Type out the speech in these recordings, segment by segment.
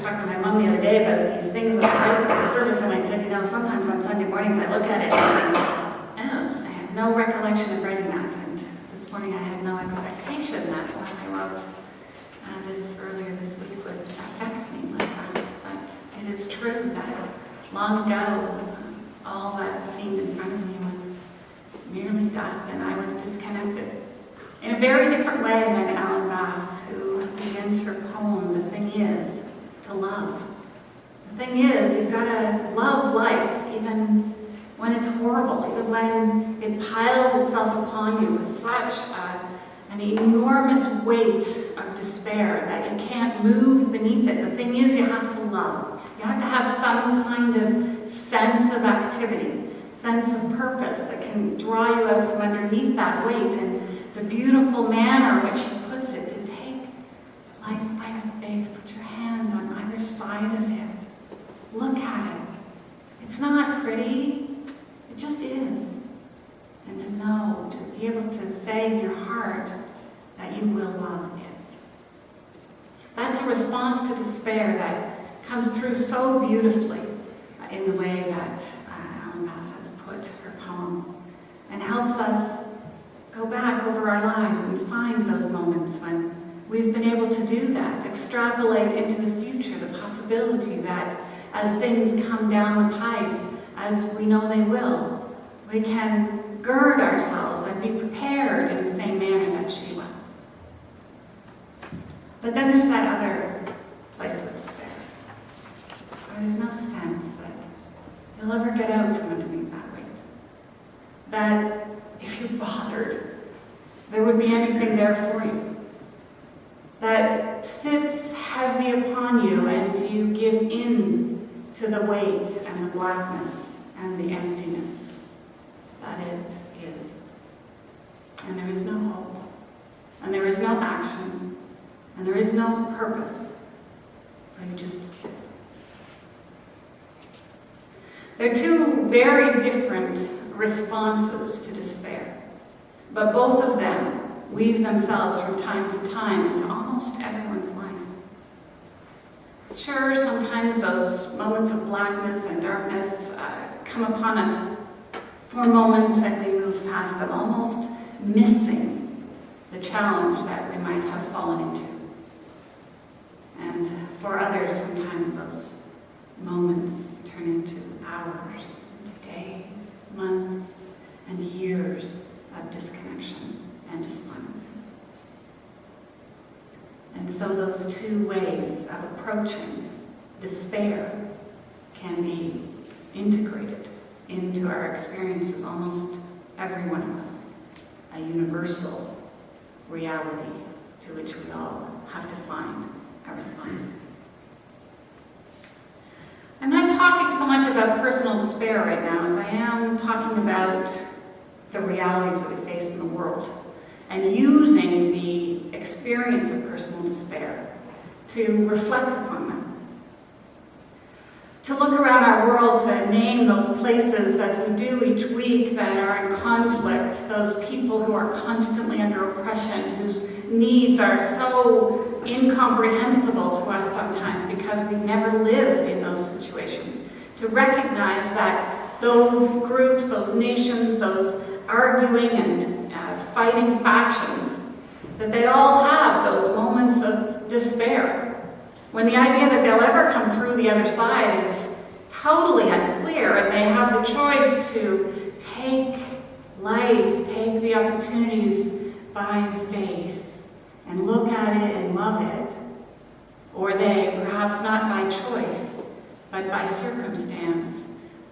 was talking to my mom the other day about these things that I write for the service, and I said, sometimes on Sunday mornings I look at it and I have no recollection of writing that. And this morning I had no expectation that when I wrote this earlier this week would affect me like that. But it is true that long ago, all that seemed in front of me was merely dust, and I was disconnected. In a very different way than Alan Bass, who begins her poem, "The Thing Is to Love." The thing is, you've got to love life, even when it's horrible, even when it piles itself upon you with such an enormous weight of despair that you can't move beneath it. The thing is, you have to love. You have to have some kind of sense of activity, sense of purpose that can draw you out from underneath that weight. And the beautiful manner in which he puts it, to take life by the face, put your hands on either side of it. Look at it. It's not pretty, it just is. And to know, to be able to say in your heart that you will love it. That's a response to despair that comes through so beautifully in the way that Ellen Bass has put her poem, and helps us go back over our lives and find those moments when we've been able to do that, extrapolate into the future the possibility that as things come down the pipe, as we know they will, we can gird ourselves and be prepared in the same manner that she was. But then there's that other place of despair, where there's no sense that you'll ever get out from underneath that weight. That if you bothered, there would be anything there for you. That sits heavy upon you and you give in to the weight and the blackness and the emptiness that it is. And there is no hope, and there is no action, and there is no purpose. So you just sit. There are two very different responses to despair, but both of them weave themselves from time to time into almost everyone's life. Sure, sometimes those moments of blackness and darkness come upon us for moments and we move past them, almost missing the challenge that we might have fallen into. And for others, sometimes those moments turn into hours, into days, months, and years of disconnection and despondency. And so those two ways of approaching despair can be integrated into our experiences, almost every one of us, a universal reality to which we all have to find a response. I'm not talking so much about personal despair right now as I am talking about the realities that we face in the world, and using the experience of personal despair to reflect upon them. To look around our world, to name those places as we do each week that are in conflict, those people who are constantly under oppression, whose needs are so incomprehensible to us sometimes because we've never lived in those situations. To recognize that those groups, those nations, those arguing and fighting factions, that they all have those moments of despair, when the idea that they'll ever come through the other side is totally unclear, and they have the choice to take life, take the opportunities by the face, and look at it and love it, or they, perhaps not by choice, but by circumstance,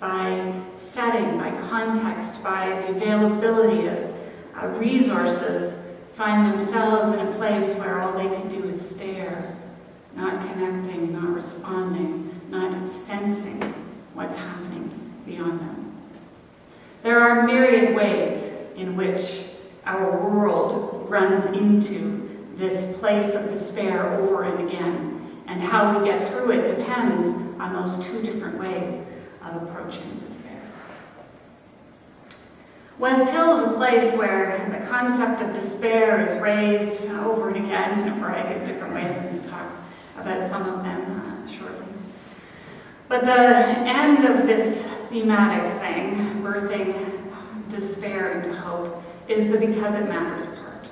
by setting, by context, by the availability of resources, find themselves in a place where all they can do is stare, not connecting, not responding, not sensing what's happening beyond them. There are myriad ways in which our world runs into this place of despair over and again, and how we get through it depends on those two different ways of approaching despair. West Hill is a place where the concept of despair is raised over and again in a variety of different ways. I'm going to talk about some of them shortly. But the end of this thematic thing, birthing despair into hope, is the because it matters part.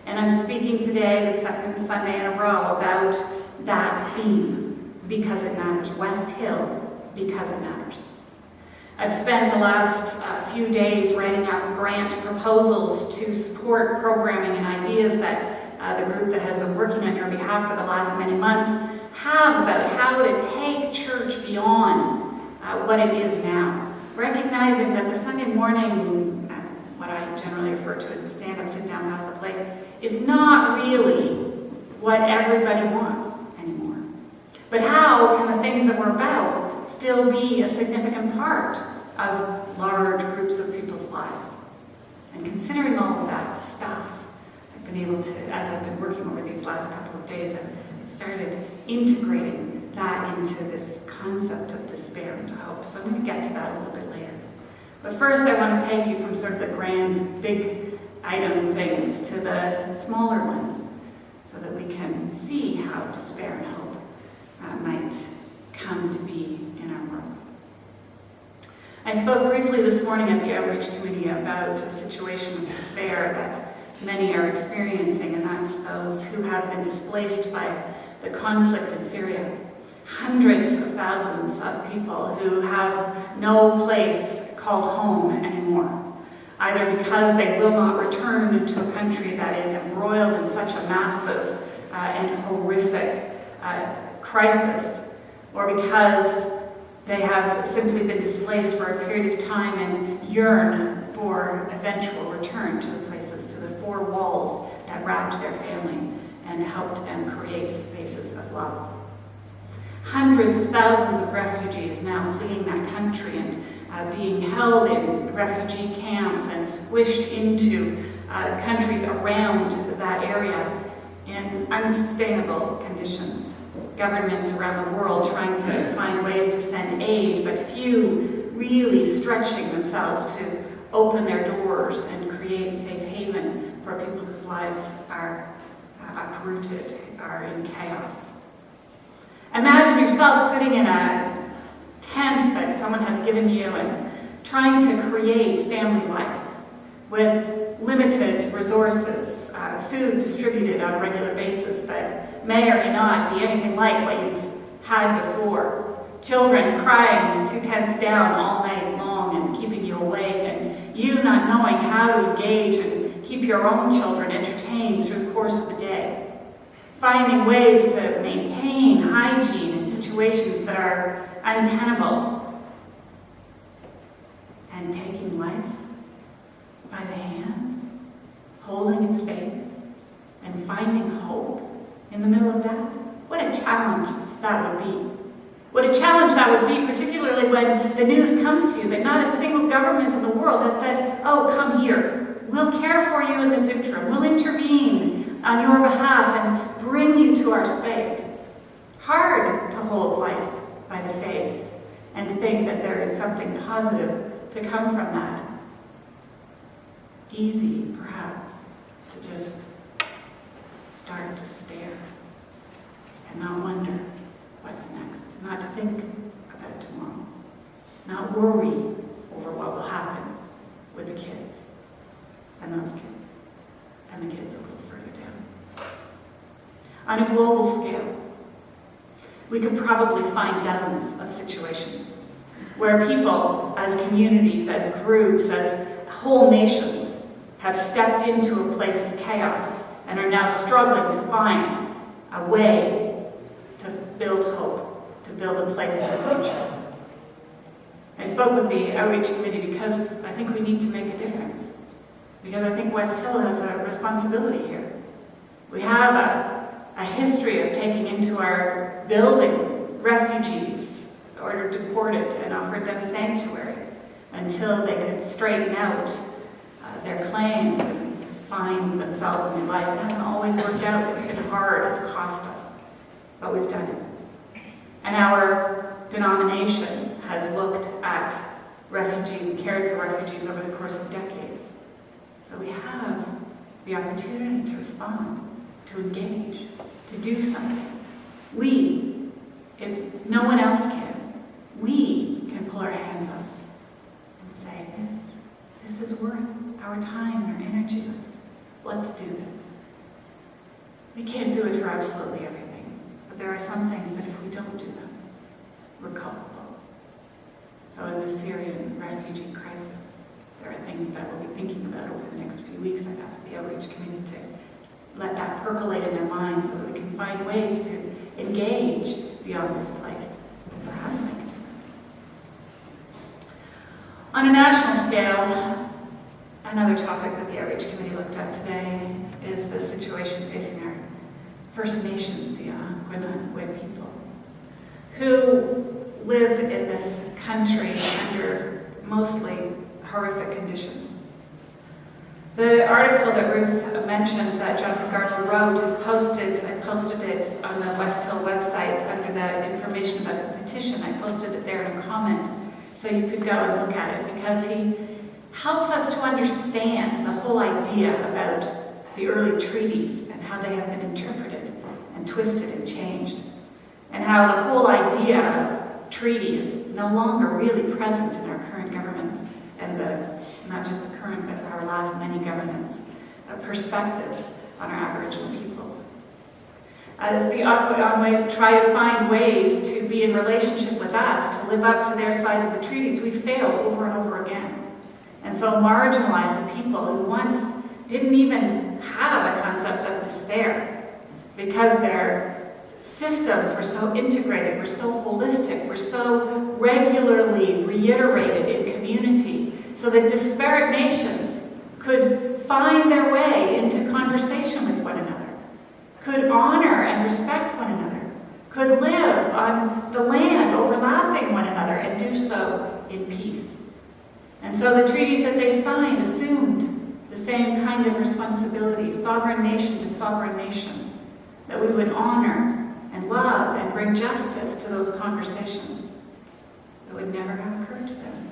And I'm speaking today, the second Sunday in a row, about that theme, because it matters. West Hill, because it matters. I've spent the last few days writing up grant proposals to support programming and ideas that the group that has been working on your behalf for the last many months have about how to take church beyond what it is now. Recognizing that the Sunday morning, what I generally refer to as the stand-up, sit-down, pass the plate, is not really what everybody wants anymore. But how can the things that we're about still be a significant part of large groups of people's lives? And considering all of that stuff, I've been able to, as I've been working over these last couple of days, I've started integrating that into this concept of despair into hope. So I'm going to get to that a little bit later. But first I want to take you from sort of the grand, big item things to the smaller ones, so that we can see how despair and hope might come to be in our world. I spoke briefly this morning at the Outreach Committee about a situation of despair that many are experiencing, and that's those who have been displaced by the conflict in Syria. Hundreds of thousands of people who have no place called home anymore, either because they will not return to a country that is embroiled in such a massive and horrific crisis, or because they have simply been displaced for a period of time and yearn for eventual return to the places, to the four walls that wrapped their family and helped them create spaces of love. Hundreds of thousands of refugees now fleeing that country and being held in refugee camps and squished into countries around that area in unsustainable conditions. Governments around the world trying to find ways to send aid, but few really stretching themselves to open their doors and create safe haven for people whose lives are uprooted, are in chaos. Imagine yourself sitting in a tent that someone has given you and trying to create family life with limited resources, food distributed on a regular basis that may or may not be anything like what you've had before. Children crying 2 tents down all night long and keeping you awake, and you not knowing how to engage and keep your own children entertained through the course of the day. Finding ways to maintain hygiene in situations that are untenable. And taking life by the hand, holding its face, and finding hope in the middle of that. What a challenge that would be. What a challenge that would be, particularly when the news comes to you that not a single government in the world has said, oh, come here. We'll care for you in this interim. We'll intervene on your behalf and bring you to our space. Hard to hold life by the face and think that there is something positive to come from that. Easy, perhaps, to just start to stare and not wonder what's next, not to think about tomorrow, not worry over what will happen with the kids and those kids and the kids a little further down. On a global scale, we could probably find dozens of situations where people, as communities, as groups, as whole nations, have stepped into a place of chaos and are now struggling to find a way to build hope, to build a place for the future. I spoke with the Outreach Committee because I think we need to make a difference. Because I think West Hill has a responsibility here. We have a history of taking into our building refugees, ordered deported, and offered them sanctuary until they could straighten out their claims and find themselves in new life. It hasn't always worked out. It's been hard. It's cost us. But we've done it. And our denomination has looked at refugees and cared for refugees over the course of decades. So we have the opportunity to respond, to engage, to do something. We, if this is worth our time and our energy. Let's do this. We can't do it for absolutely everything, but there are some things that if we don't do them, we're culpable. So in the Syrian refugee crisis, there are things that we'll be thinking about over the next few weeks. I've asked the outreach committee to let that percolate in their minds so that we can find ways to engage beyond this place and perhaps make a difference. On a national scale, another topic that the outreach committee looked at today is the situation facing our First Nations, the Quinaquit people, who live in this country under mostly horrific conditions. The article that Ruth mentioned that Jonathan Garlow wrote is posted. I posted it on the West Hill website under the information about the petition. I posted it there in a comment so you could go and look at it, because he helps us to understand the whole idea about the early treaties and how they have been interpreted and twisted and changed, and how the whole idea of treaty is no longer really present in our current governments, and not just the current, but our last many governments' perspectives on our Aboriginal peoples. As the Aquidonway try to find ways to be in relationship with us, to live up to their sides of the treaties, we fail over and over again. And so marginalizing people who once didn't even have a concept of despair, because their systems were so integrated, were so holistic, were so regularly reiterated in community, so that disparate nations could find their way into conversation with one another, could honor and respect one another, could live on the land overlapping one another and do so in peace. And so the treaties that they signed assumed the same kind of responsibility, sovereign nation to sovereign nation, that we would honor and love and bring justice to those conversations. It would never have occurred to them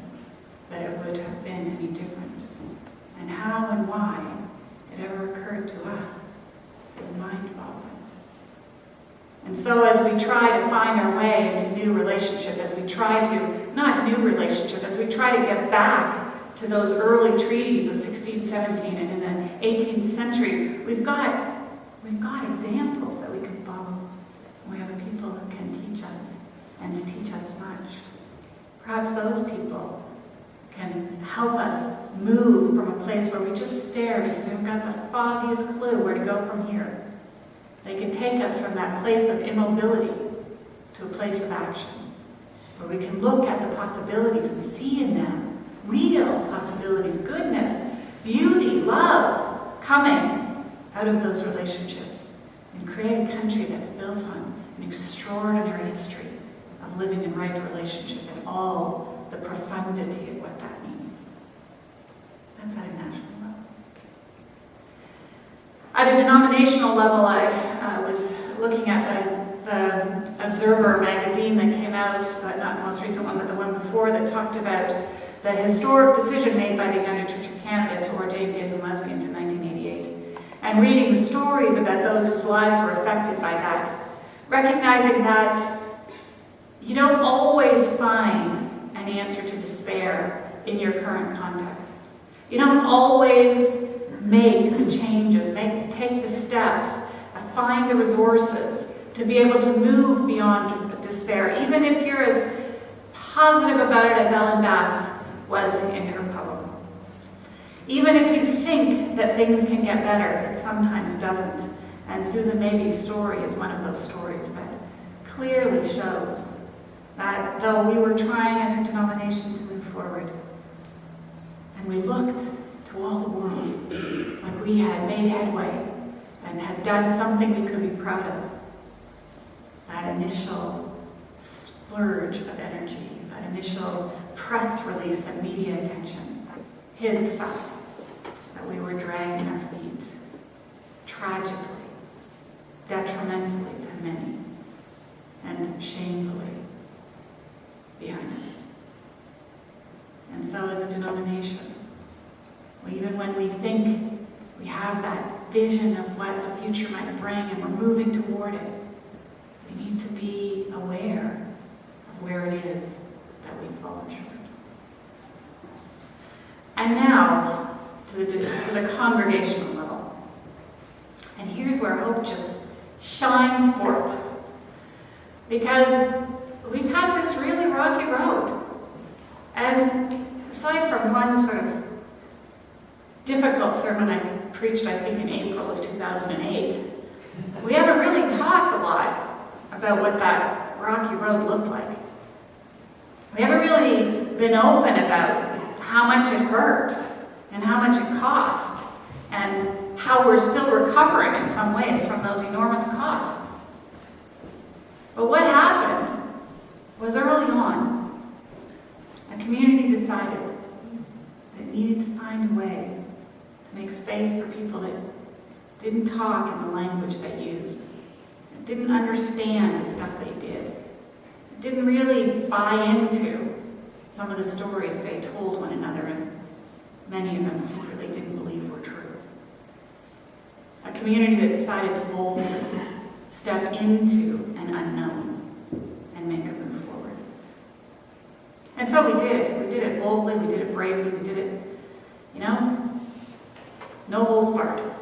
that it would have been any different. And how and why it ever occurred to us is mind-boggling. And so as we try to find our way into new relationship, as we try to, not new relationship, as we try to get back to those early treaties of 1617 and in the 18th century, we've got examples that we can follow. We have people who can teach us and teach us much. Perhaps those people can help us move from a place where we just stare because we've got the foggiest clue where to go from here. They can take us from that place of immobility to a place of action, where we can look at the possibilities and see in them real possibilities, goodness, beauty, love, coming out of those relationships, and create a country that's built on an extraordinary history of living in right relationship and all the profundity of what that means. That's at a national level. At a denominational level, I was looking at the Observer magazine that came out, not the most recent one, but the one before, that talked about the historic decision made by the United Church of Canada to ordain gays and lesbians in 1988. And reading the stories about those whose lives were affected by that, recognizing that you don't always find an answer to despair in your current context. You don't always make the changes, take the steps, find the resources to be able to move beyond despair, even if you're as positive about it as Ellen Bass was in her poem. Even if you think that things can get better, it sometimes doesn't. And Susan Maybe's story is one of those stories that clearly shows that though we were trying as a denomination to move forward, and we looked to all the world like we had made headway and had done something we could be proud of, that initial splurge of energy, that initial press release and media attention hid the fact that we were dragging our feet tragically, detrimentally to many, and shamefully behind us. And so as a denomination, even when we think we have that vision of what the future might bring and we're moving toward it, we need to be aware of where it is that we've fallen short. And now, now to the congregational level. And here's where hope just shines forth. Because we've had this really rocky road. And aside from one sort of difficult sermon I preached, I think, in April of 2008, we haven't really talked a lot about what that rocky road looked like. We haven't really been open about how much it hurt and how much it cost and how we're still recovering in some ways from those enormous costs. But what happened was early on, a community decided that it needed to find a way to make space for people that didn't talk in the language they used, that didn't understand the stuff they did, that didn't really buy into some of the stories they told one another, and many of them secretly didn't believe were true. A community that decided to boldly step into an unknown and make a move forward. And so we did. We did it boldly, we did it bravely, we did it, no holds barred.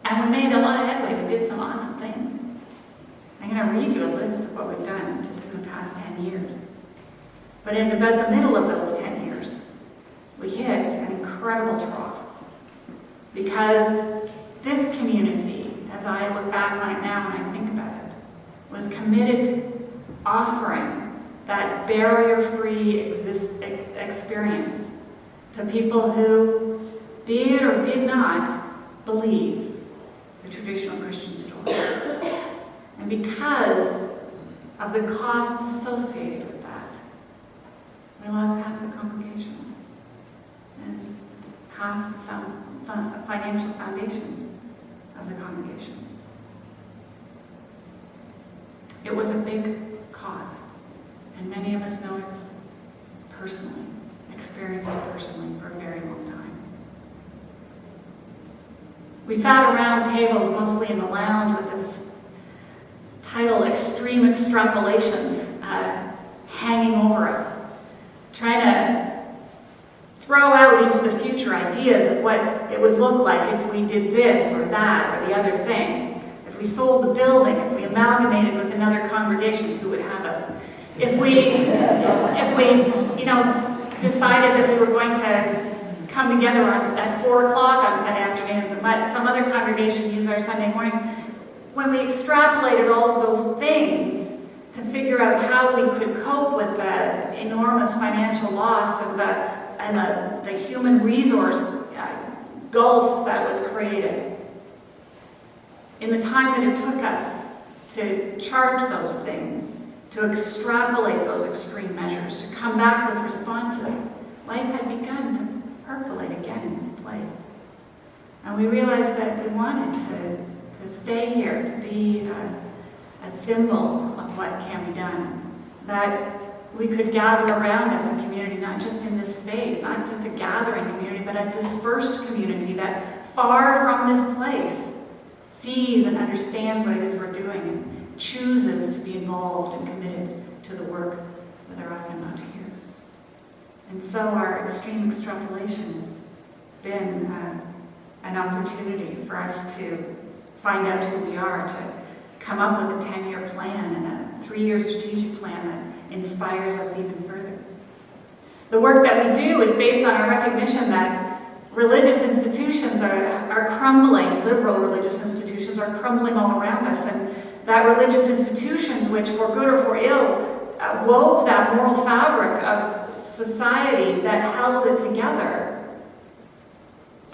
And we made a lot of headway. We did some awesome things. I'm going to read you a list of what we've done just in the past 10 years. But in about the middle of those 10 years, we hit an incredible trough. Because this community, as I look back on it now and I think about it, was committed to offering that barrier-free experience to people who did or did not believe the traditional Christian story. And because of the costs associated with that, we lost half the congregation and half the financial foundations of the congregation. It was a big cost, and many of us know it personally, experienced it personally for a very long time. We sat around tables, mostly in the lounge, with this title, Extreme Extrapolations, hanging over us, trying to throw out into the future ideas of what it would look like if we did this or that or the other thing. If we sold the building, if we amalgamated with another congregation, who would have us? If we decided that we were going to come together at 4 o'clock on Sunday afternoons and let some other congregation use our Sunday mornings. When we extrapolated all of those things to figure out how we could cope with the enormous financial loss and the human resource gulf that was created, in the time that it took us to chart those things, to extrapolate those extreme measures, to come back with responses, life had begun to percolate again in this place. And we realized that we wanted to stay here, to be a symbol of what can be done. That we could gather around as a community, not just in this space, not just a gathering community, but a dispersed community that far from this place sees and understands what it is we're doing and chooses to be involved and committed to the work that they're often not here. And so our extreme extrapolation has been an opportunity for us to find out who we are, to come up with a 10-year plan and a 3-year strategic plan that inspires us even further. The work that we do is based on our recognition that religious institutions are crumbling, liberal religious institutions are crumbling all around us, and that religious institutions, which for good or for ill, wove that moral fabric of society that held it together,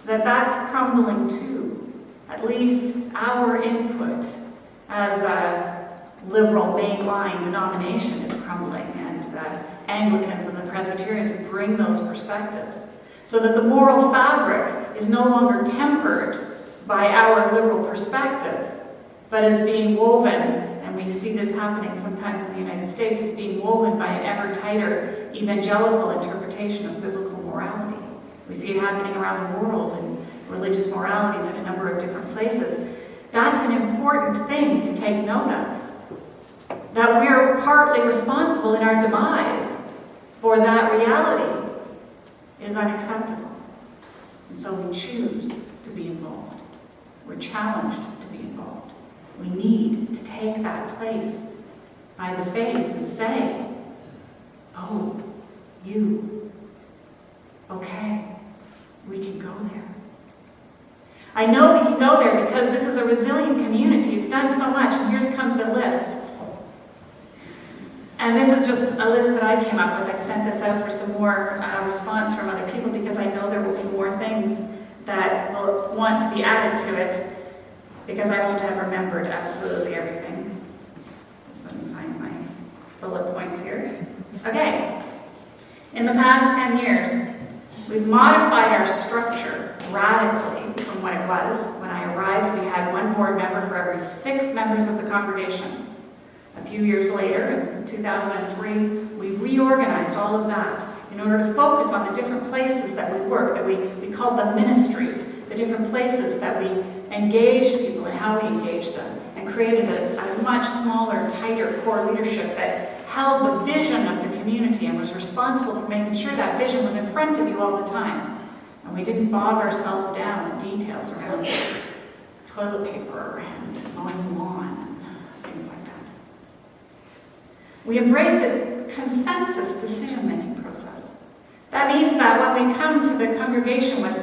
that's crumbling too. At least our input as a liberal mainline denomination is crumbling, and the Anglicans and the Presbyterians bring those perspectives, so that the moral fabric is no longer tempered by our liberal perspectives, but is being woven, and we see this happening sometimes in the United States, is being woven by an ever tighter evangelical interpretation of biblical morality. We see it happening around the world in religious moralities in a number of different places. That's an important thing to take note of. That we're partly responsible in our demise for that reality. is unacceptable. And so we choose to be involved. We're challenged to be involved. We need to take that place by the face and say, oh, you, okay, we can go there. I know we can go there because this is a resilient community. It's done so much, and here comes the list. And this is just a list that I came up with. I've sent this out for some more response from other people because I know there will be more things that will want to be added to it because I won't have remembered absolutely everything. Just let me find my bullet points here. Okay. In the past 10 years, we've modified our structure radically from what it was. When I arrived, we had one board member for every 6 members of the congregation. A few years later, in 2003, we reorganized all of that in order to focus on the different places that we work, that we called them ministries, the different places that we engaged people and how we engaged them, and created a much smaller, tighter core leadership that held the vision of the community and was responsible for making sure that vision was in front of you all the time. And we didn't bog ourselves down in details around toilet paper and mowing the lawn and things like that. We embraced a consensus decision-making process. That means that when we come to the congregation with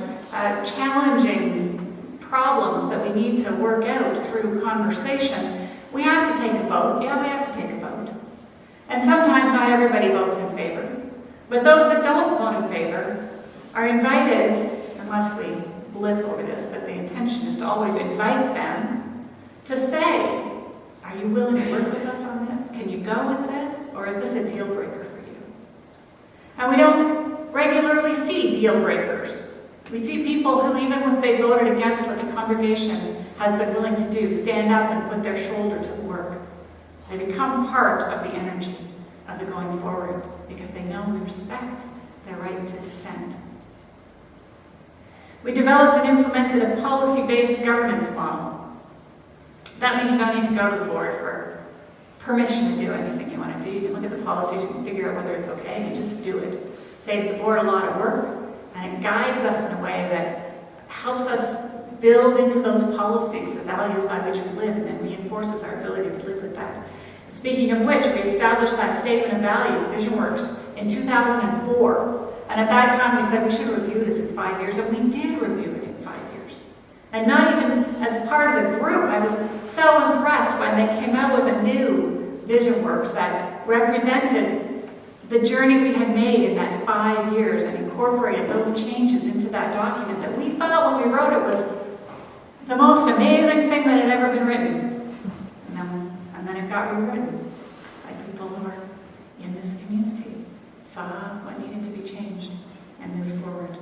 challenging problems that we need to work out through conversation, we have to take a vote. Yeah, we have to take a vote. And sometimes not everybody votes in favor. But those that don't vote in favor are invited, unless we blip over this, but the intention is to always invite them to say, are you willing to work with us on this? Can you go with this? Or is this a deal breaker for you? And we don't regularly see deal breakers. We see people who, even when they voted against what the congregation has been willing to do, stand up and put their shoulder to the work. They become part of the energy of the going forward because they know we respect their right to dissent. We developed and implemented a policy-based governance model. That means you don't need to go to the board for permission to do anything you want to do. You can look at the policies, you can figure out whether it's okay, and just do it. Saves the board a lot of work, and it guides us in a way that helps us build into those policies the values by which we live and reinforces our ability to live with that. Speaking of which, we established that statement of values, VisionWorks, in 2004. And at that time, we said we should review this in 5 years, and we did review it in 5 years. And not even as part of the group, I was so impressed when they came out with a new VisionWorks that represented the journey we had made in that 5 years and incorporated those changes into that document that we thought when we wrote it was the most amazing thing that had ever been written. And then it got rewritten by people who are in this community, saw what needed to be changed, and moved forward.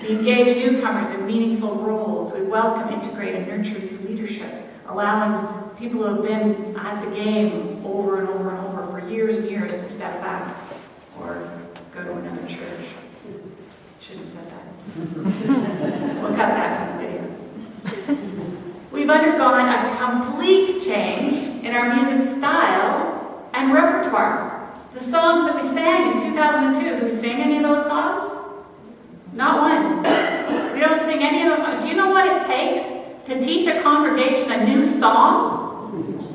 We engage newcomers in meaningful roles. We welcome, integrate, and nurture new leadership, allowing people who have been at the game over and over and over for years and years to step back or go to another church. Shouldn't have said that. We'll cut that from the video. We've undergone a complete change in our music style and repertoire. The songs that we sang in 2002, did we sing any of those songs? Not one. We don't sing any of those songs. Do you know what it takes to teach a congregation a new song?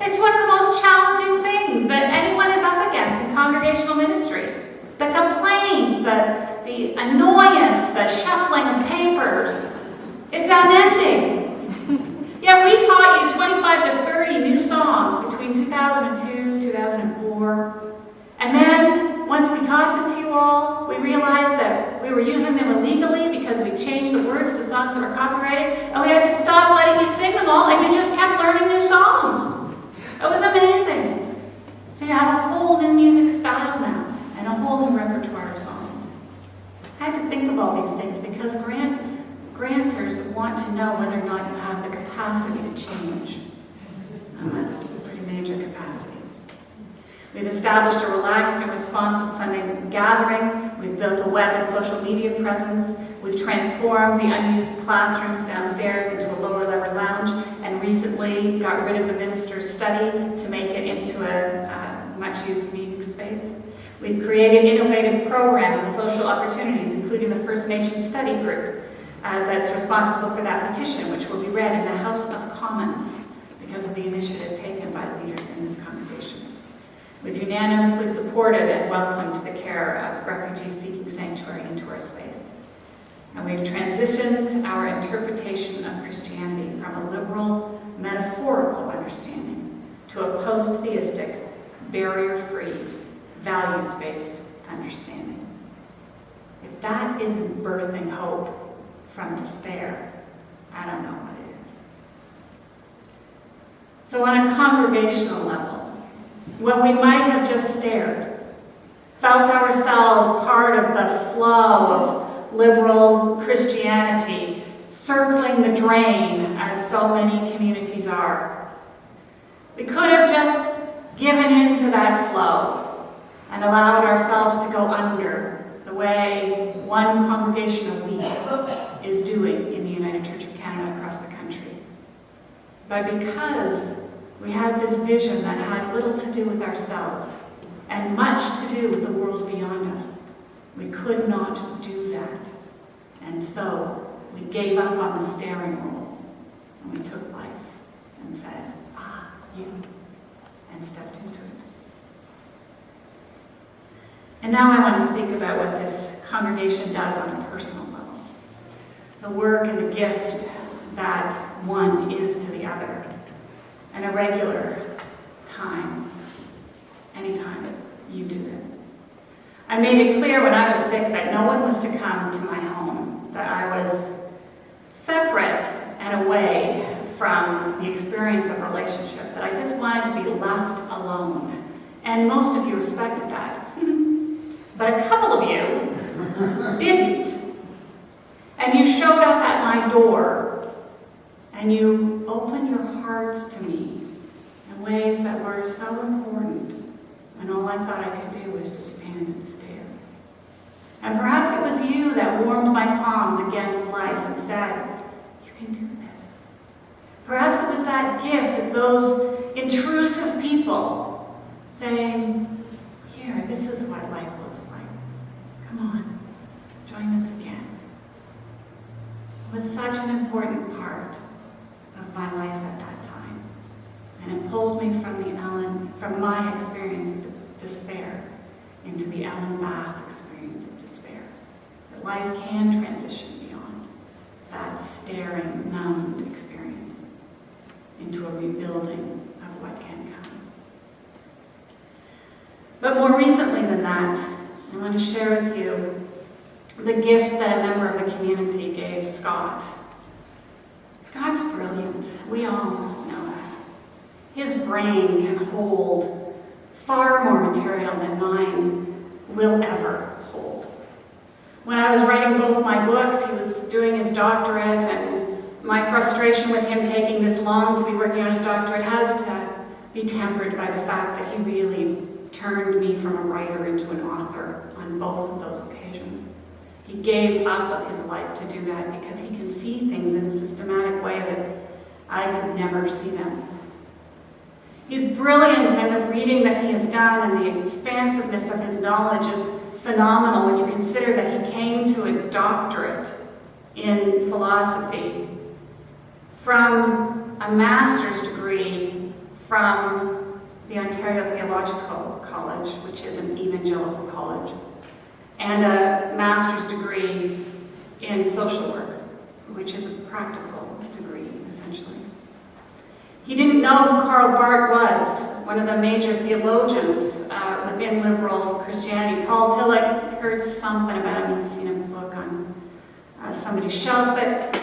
It's one of the most challenging things that anyone is up against in congregational ministry. The complaints, the annoyance, the shuffling of papers. It's unending. Yeah, we taught you 25 to 30 new songs between 2002 and 2004. And then, once we taught them to you all, we realized that we were using them illegally because we changed the words to songs that were copyrighted, and we had to stop letting you sing them all, and you just kept learning new songs. It was amazing. So you have a whole new music style now, and a whole new repertoire of songs. I had to think of all these things because grantors want to know whether or not you have the capacity to change. And that's a pretty major capacity. We've established a relaxed and responsive Sunday gathering. We've built a web and social media presence. We've transformed the unused classrooms downstairs into a lower level lounge, and recently got rid of the minister's study to make it into a much-used meeting space. We've created innovative programs and social opportunities, including the First Nations Study Group that's responsible for that petition, which will be read in the House of Commons because of the initiative taken by leaders in this congregation. We've unanimously supported and welcomed the care of refugees seeking sanctuary into our space. And we've transitioned our interpretation of Christianity from a liberal, metaphorical understanding to a post-theistic, barrier-free, values-based understanding. If that isn't birthing hope from despair, I don't know what is. So on a congregational level, when we might have just stared, felt ourselves part of the flow of liberal Christianity, circling the drain as so many communities are, we could have just given in to that flow and allowed ourselves to go under the way one congregation a week is doing in the United Church of Canada across the country. But because we had this vision that had little to do with ourselves and much to do with the world beyond us, we could not do that. And so we gave up on the steering wheel and we took life and said, you, and stepped into it. And now I want to speak about what this congregation does on a personal level. The work and the gift that one is to the other. And a regular time, anytime you do this. I made it clear when I was sick that no one was to come to my home, that I was separate and away from the experience of relationship, that I just wanted to be left alone. And most of you respected that. But a couple of you didn't. And you showed up at my door and you opened your hearts to me in ways that were so important when all I thought I could do was to stand and stare. And perhaps it was you that warmed my palms against life and said, you can do this. Perhaps it was that gift of those intrusive people saying, here, this is what life looks like. Come on, join us again. It was such an important part of my life at that time. And it pulled me from my experience of despair into the Ellen Bass experience of despair. That life can transition beyond that staring, numbed experience into a rebuilding of what can come. But more recently than that, I want to share with you the gift that a member of the community gave Scott. Scott's brilliant. We all know that. His brain can hold far more material than mine will ever hold. When I was writing both my books, he was doing his doctorate, and my frustration with him taking this long to be working on his doctorate has to be tempered by the fact that he really turned me from a writer into an author on both of those occasions. He gave up of his life to do that because he can see things in a systematic way that I could never see them. He's brilliant, and the reading that he has done and the expansiveness of his knowledge is phenomenal when you consider that he came to a doctorate in philosophy from a master's degree from the Ontario Theological College, which is an evangelical college, and a master's degree in social work, which is a practical degree, essentially. He didn't know who Karl Barth was, one of the major theologians within liberal Christianity. Paul Tillich heard something about him. He'd seen a book on somebody's shelf, but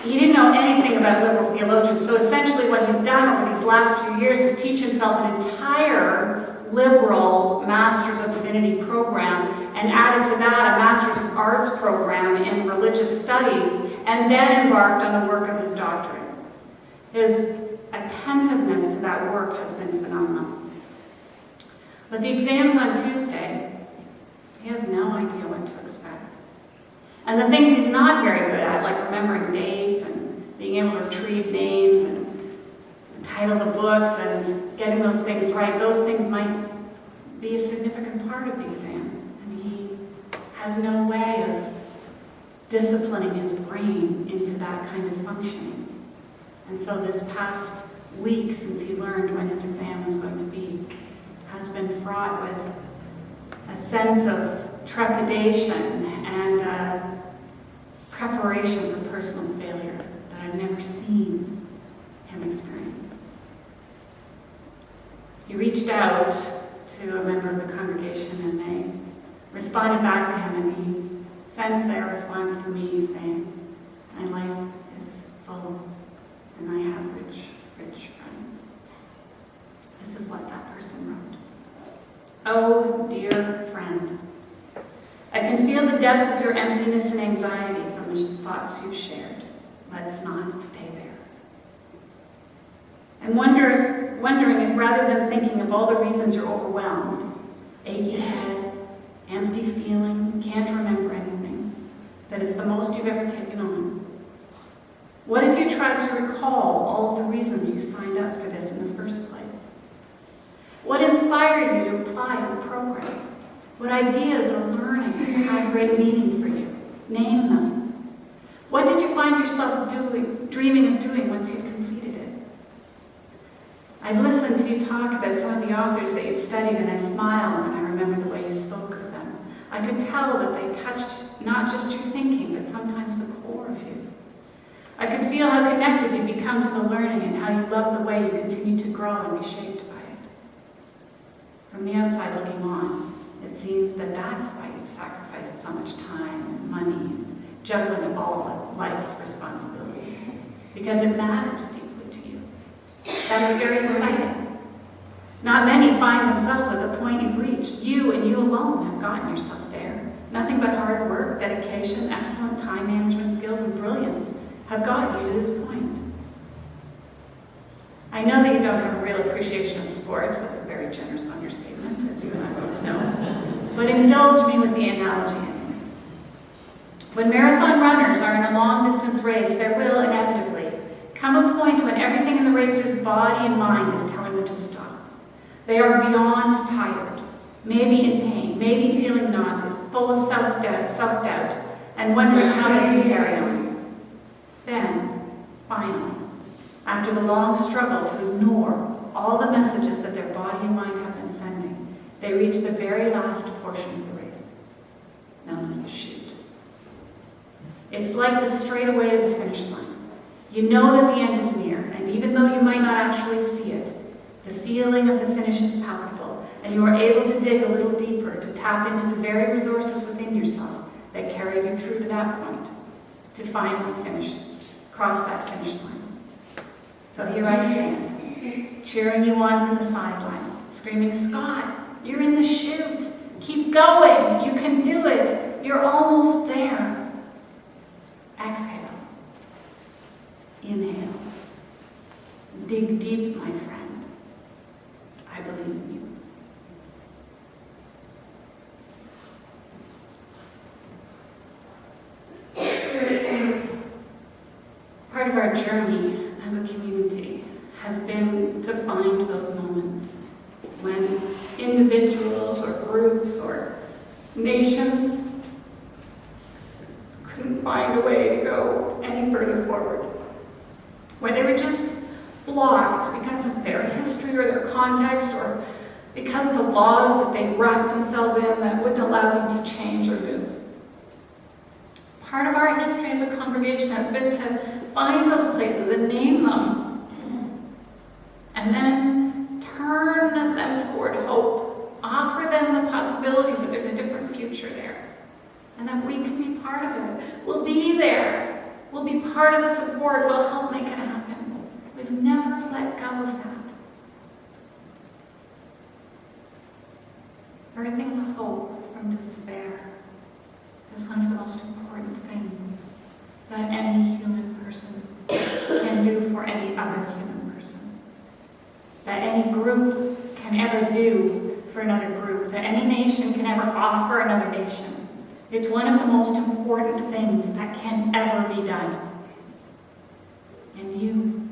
he didn't know anything about liberal theologians. So essentially what he's done over these last few years is teach himself an entire liberal Masters of Divinity program, and added to that a Masters of Arts program in religious studies, and then embarked on the work of his doctorate. His attentiveness to that work has been phenomenal. But the exams on Tuesday, he has no idea what to expect. And the things he's not very good at, like remembering dates and being able to retrieve names and titles of books and getting those things right, those things might be a significant part of the exam, and he has no way of disciplining his brain into that kind of functioning. And so this past week, since he learned when his exam is going to be, has been fraught with a sense of trepidation and preparation for personal failure that I've never seen him experience. He reached out to a member of the congregation, and they responded back to him, and he sent their response to me saying, "My life is full, and I have rich friends." This is what that person wrote. "Oh, dear friend, I can feel the depth of your emptiness and anxiety from the thoughts you've shared. Let's not stay there. I'm wondering if rather than thinking of all the reasons you're overwhelmed, achy head, empty feeling, can't remember anything, that it's the most you've ever taken on. What if you tried to recall all of the reasons you signed up for this in the first place? What inspired you to apply to the program? What ideas or learning had great meaning for you? Name them. What did you find yourself dreaming of doing once you'd completed it? I've listened to you talk about some of the authors that you've studied, and I smile when I remember the way you spoke of them. I could tell that they touched not just your thinking, but sometimes the core of you. I could feel how connected you become to the learning and how you love the way you continue to grow and be shaped by it. From the outside looking on, it seems that that's why you've sacrificed so much time and money and juggling all of life's responsibilities, because it matters deeply to you. That is very exciting. Not many find themselves at the point you've reached. You and you alone have gotten yourself there. Nothing but hard work, dedication, excellent time management skills, and brilliance have got you to this point. I know that you don't have a real appreciation of sports. That's a very generous understatement, as you and I both know. But indulge me with the analogy anyways. When marathon runners are in a long-distance race, there will inevitably come a point when everything in the racer's body and mind is telling them to stop. They are beyond tired, maybe in pain, maybe feeling nauseous, full of self-doubt, and wondering how they can carry on. Then, finally, after the long struggle to ignore all the messages that their body and mind have been sending, they reach the very last portion of the race, known as the chute. It's like the straightaway to the finish line. You know that the end is near, and even though you might not actually see it, the feeling of the finish is palpable, and you are able to dig a little deeper to tap into the very resources within yourself that carried you through to that point, to finally cross that finish line. So here I stand, cheering you on from the sidelines, screaming, "Scott, you're in the chute. Keep going. You can do it. You're almost there." Exhale. Inhale. Dig deep, my friend. I believe in you. Part of our journey as a community has been to find those moments when individuals or groups or nations couldn't find a way to go any further forward, where they were just blocked because of their history or their context, or because of the laws that they wrapped themselves in that wouldn't allow them to change or move. Part of our history as a congregation has been to find those places and name them, and then turn them toward hope, offer them the possibility that there's a different future there, and that we can be part of it. We'll be there. We'll be part of the support. We'll help make it happen. We've never let go of that. Birthing hope from despair is one of the most important things that any human person can do for any other human person, that any group can ever do for another group, that any nation can ever offer another nation. It's one of the most important things that can ever be done. And you